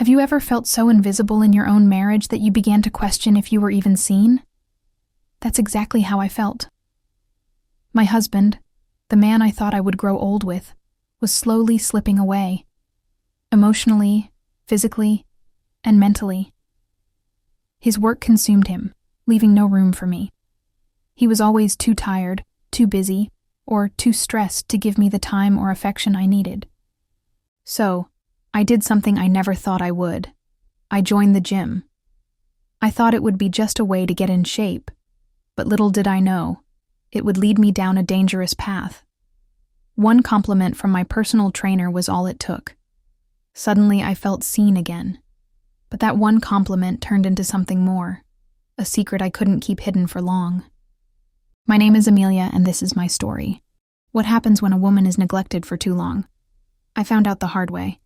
Have you ever felt so invisible in your own marriage that you began to question if you were even seen? That's exactly how I felt. My husband, the man I thought I would grow old with, was slowly slipping away, emotionally, physically, and mentally. His work consumed him, leaving no room for me. He was always too tired, too busy, or too stressed to give me the time or affection I needed. So, I did something I never thought I would. I joined the gym. I thought it would be just a way to get in shape, but little did I know, it would lead me down a dangerous path. One compliment from my personal trainer was all it took. Suddenly I felt seen again. But that one compliment turned into something more, a secret I couldn't keep hidden for long. My name is Amelia, and this is my story. What happens when a woman is neglected for too long? I found out the hard way.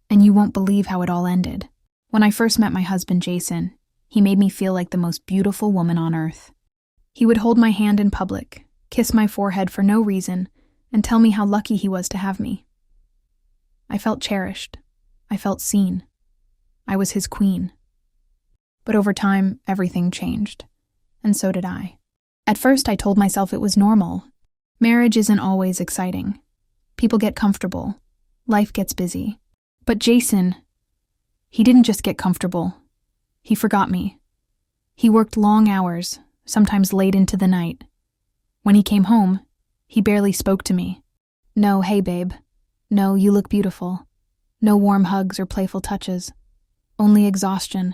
And you won't believe how it all ended. When I first met my husband, Jason, he made me feel like the most beautiful woman on earth. He would hold my hand in public, kiss my forehead for no reason, and tell me how lucky he was to have me. I felt cherished. I felt seen. I was his queen. But over time, everything changed. And so did I. At first, I told myself it was normal. Marriage isn't always exciting. People get comfortable. Life gets busy. But Jason, he didn't just get comfortable. He forgot me. He worked long hours, sometimes late into the night. When he came home, he barely spoke to me. No, hey babe. No, you look beautiful. No warm hugs or playful touches. Only exhaustion.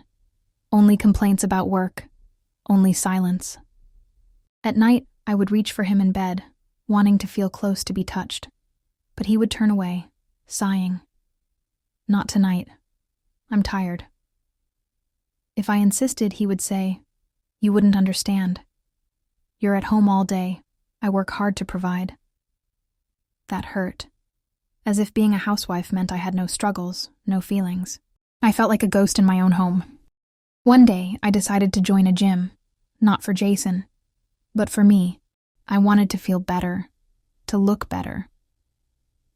Only complaints about work. Only silence. At night, I would reach for him in bed, wanting to feel close to be touched. But he would turn away, sighing. Not tonight. I'm tired. If I insisted, he would say, "You wouldn't understand. You're at home all day. I work hard to provide." That hurt. As if being a housewife meant I had no struggles, no feelings. I felt like a ghost in my own home. One day, I decided to join a gym. Not for Jason, but for me. I wanted to feel better, to look better,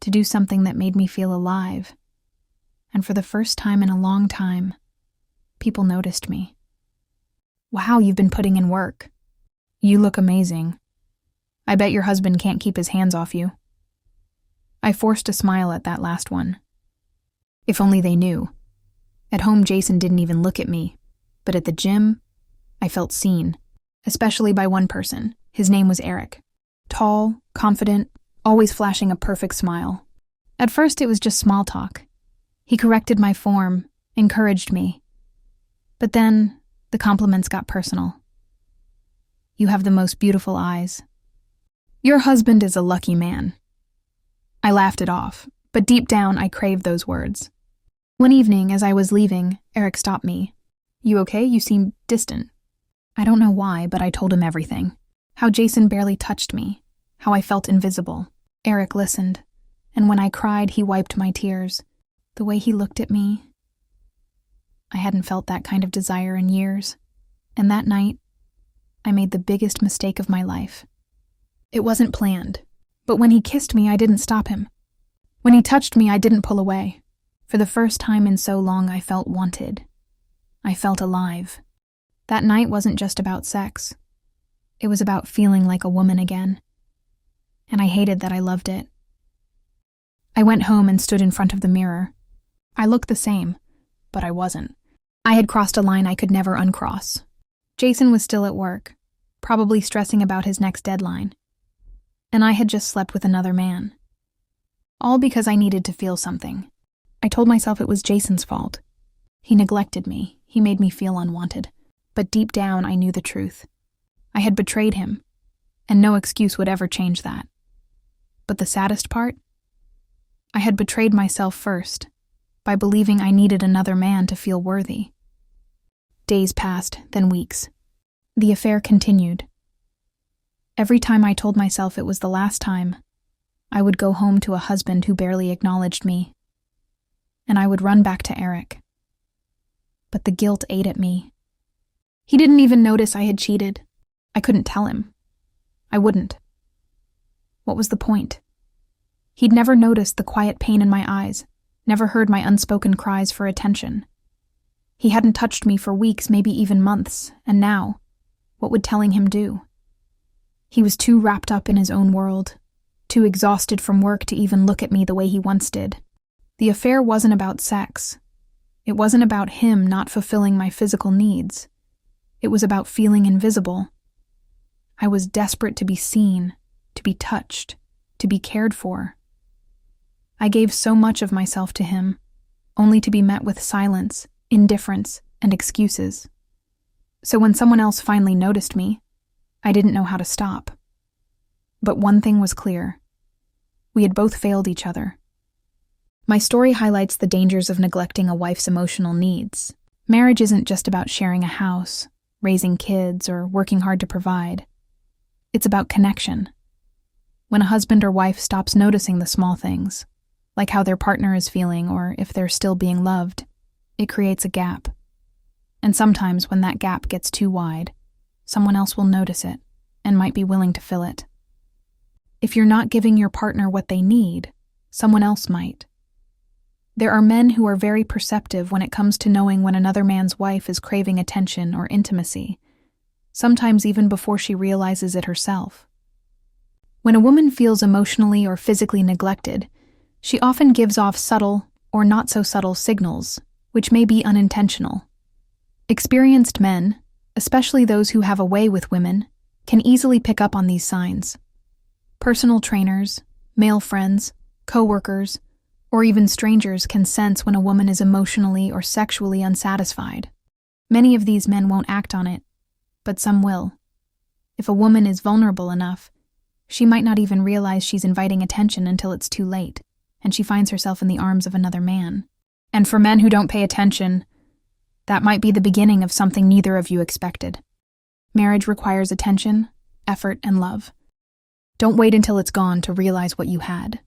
to do something that made me feel alive. And for the first time in a long time, people noticed me. "Wow, you've been putting in work. You look amazing. I bet your husband can't keep his hands off you." I forced a smile at that last one. If only they knew. At home, Jason didn't even look at me, but at the gym, I felt seen, especially by one person. His name was Eric. Tall, confident, always flashing a perfect smile. At first, it was just small talk. He corrected my form, encouraged me. But then, the compliments got personal. "You have the most beautiful eyes. Your husband is a lucky man." I laughed it off, but deep down I craved those words. One evening, as I was leaving, Eric stopped me. "You okay? You seem distant." I don't know why, but I told him everything. How Jason barely touched me, how I felt invisible. Eric listened, and when I cried, he wiped my tears. The way he looked at me, I hadn't felt that kind of desire in years. And that night, I made the biggest mistake of my life. It wasn't planned, but when he kissed me, I didn't stop him. When he touched me, I didn't pull away. For the first time in so long, I felt wanted. I felt alive. That night wasn't just about sex. It was about feeling like a woman again. And I hated that I loved it. I went home and stood in front of the mirror. I looked the same, but I wasn't. I had crossed a line I could never uncross. Jason was still at work, probably stressing about his next deadline. And I had just slept with another man. All because I needed to feel something. I told myself it was Jason's fault. He neglected me. He made me feel unwanted. But deep down, I knew the truth. I had betrayed him, and no excuse would ever change that. But the saddest part? I had betrayed myself first, by believing I needed another man to feel worthy. Days passed, then weeks. The affair continued. Every time I told myself it was the last time, I would go home to a husband who barely acknowledged me. And I would run back to Eric. But the guilt ate at me. He didn't even notice I had cheated. I couldn't tell him. I wouldn't. What was the point? He'd never noticed the quiet pain in my eyes, never heard my unspoken cries for attention. He hadn't touched me for weeks, maybe even months, and now, what would telling him do? He was too wrapped up in his own world, too exhausted from work to even look at me the way he once did. The affair wasn't about sex. It wasn't about him not fulfilling my physical needs. It was about feeling invisible. I was desperate to be seen, to be touched, to be cared for. I gave so much of myself to him, only to be met with silence, indifference, and excuses. So when someone else finally noticed me, I didn't know how to stop. But one thing was clear. We had both failed each other. My story highlights the dangers of neglecting a wife's emotional needs. Marriage isn't just about sharing a house, raising kids, or working hard to provide. It's about connection. When a husband or wife stops noticing the small things, like how their partner is feeling or if they're still being loved, it creates a gap. And sometimes when that gap gets too wide, someone else will notice it and might be willing to fill it. If you're not giving your partner what they need, someone else might. There are men who are very perceptive when it comes to knowing when another man's wife is craving attention or intimacy, sometimes even before she realizes it herself. When a woman feels emotionally or physically neglected, she often gives off subtle or not so subtle signals, which may be unintentional. Experienced men, especially those who have a way with women, can easily pick up on these signs. Personal trainers, male friends, co-workers, or even strangers can sense when a woman is emotionally or sexually unsatisfied. Many of these men won't act on it, but some will. If a woman is vulnerable enough, she might not even realize she's inviting attention until it's too late, and she finds herself in the arms of another man. And for men who don't pay attention, that might be the beginning of something neither of you expected. Marriage requires attention, effort, and love. Don't wait until it's gone to realize what you had.